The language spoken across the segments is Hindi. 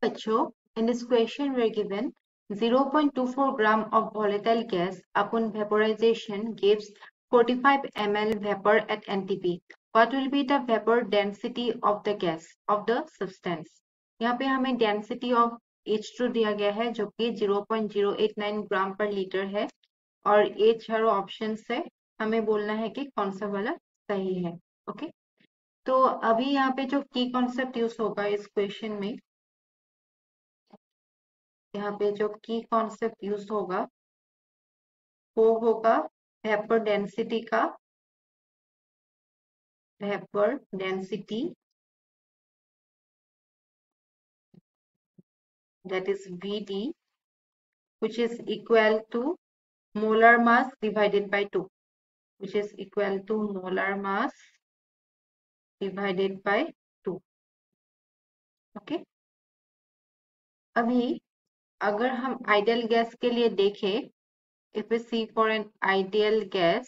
बच्चों, in this question we are given 0.24 gram of volatile gas upon vaporization gives 45 ml vapor at NTP. What will be the vapor density of the gas of the substance? यहाँ पे हमें density of H2 दिया गया है जो कि 0.089 ग्राम पर लीटर है और ये चारों ऑप्शन से हमें बोलना है कि कौन सा वाला सही है. ओके, तो अभी यहाँ पे जो की कॉन्सेप्ट यूज होगा इस क्वेश्चन में, यहाँ पे जो की कॉन्सेप्ट यूज होगा वो होगा वेपर डेंसिटी का, vapour density that is Vd, which is equal to molar mass divided by 2, which is equal to molar mass divided by 2. Okay, अभी अगर हम आइडियल गैस के लिए देखें, if we see for an ideal gas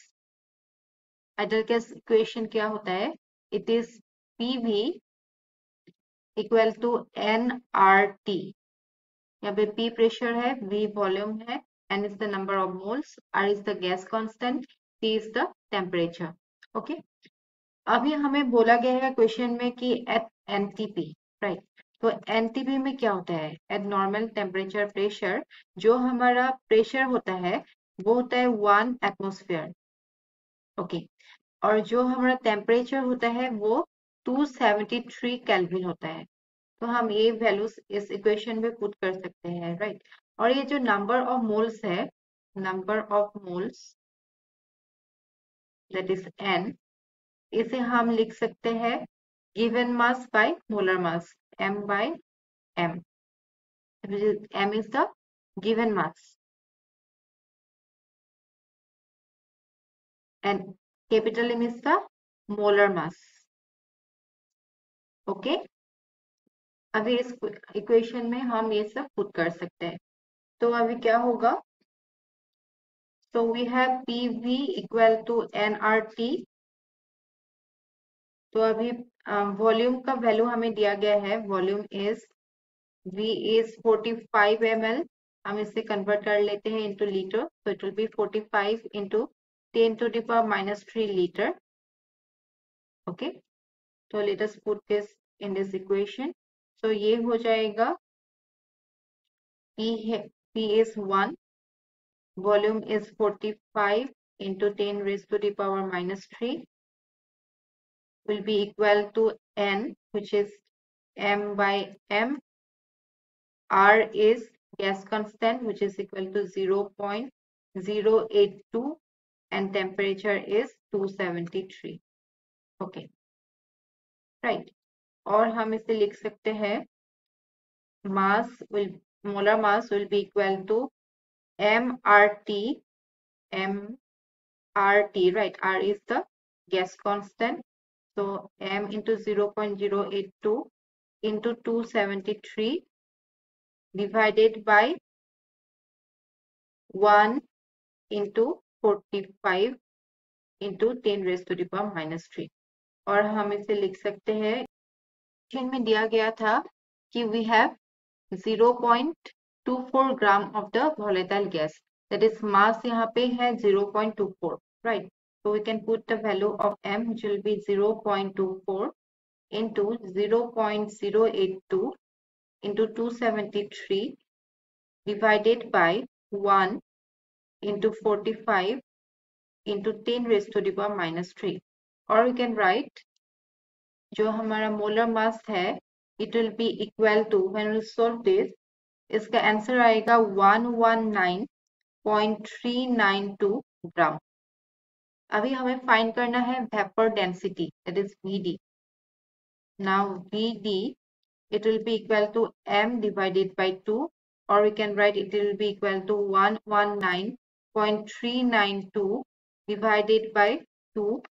equation क्या होता है? It is PV equal to nRT. यहाँ पे P प्रेशर है, V वॉल्यूम है, N is the number of moles, R is the gas constant, T is the temperature. Okay, अभी हमें बोला गया है क्वेश्चन में कि एट NTP, राइट? तो NTP में क्या होता है? एट नॉर्मल टेम्परेचर प्रेशर जो हमारा प्रेशर होता है वो होता है 1 एटमोस्फेयर. ओके, और जो हमारा टेम्परेचर होता है वो 273 केल्विन होता है. तो हम ये वैल्यूज इस इक्वेशन में पुट कर सकते हैं, राइट? और ये जो नंबर ऑफ मोल्स है, number of moles that is N, इसे हम लिख सकते हैं given mass by molar mass, M by M. M is the given mass and capital M is the molar mass. Okay, अभी इस इक्वेशन में हम ये सब पुट कर सकते हैं. तो अभी क्या होगा? So we have PV equal to nRT. तो अभी वॉल्यूम का वैल्यू हमें दिया गया है, volume is V is 45 ml. हम इसे कन्वर्ट कर लेते हैं इनटू लीटर, तो it will be 45 into 10 to the power minus 3 litre. Okay, तो let us put this in this equation. So ये हो जाएगा P is 1, volume is 45 into 10 raised to the power minus 3 will be equal to N, which is M by M. R is gas constant, which is equal to 0.082 and temperature is 273. Okay, right? और हम इसे लिख सकते हैं molar mass will be equal to MRT, right? R is the gas constant, so M into 0.082 into 273 divided by 1 into 45 into 10 raised to the power minus 3. और हम इसे लिख सकते हैं, क्वेश्चन में दिया गया था कि we have 0.24 gram of the volatile gas, that is mass यहाँ पे है 0.24, right? So we can put the value of M, which will be 0.24 into 0.082 into 273 divided by 1 into 45 into 10 raised to the power minus 3. Or we can write जो हमारा मोलर मास है it will be equal to, when we solve this, इसका आंसर आएगा 119.392 ग्राम. अभी हमें फाइंड करना है vapour density, that is Vd. Now Vd, it will be equal to M divided by 2, or we can write it will be equal to 119.392 divided by 2.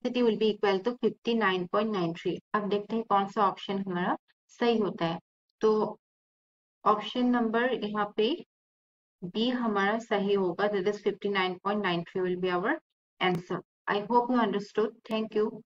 Density will be equal to 59.93. अब देखते हैं कौन सा ऑप्शन हमारा सही होता है. तो ऑप्शन नंबर यहाँ पे बी हमारा सही होगा, that is 59.93 will be our answer. I hope you understood. Thank you.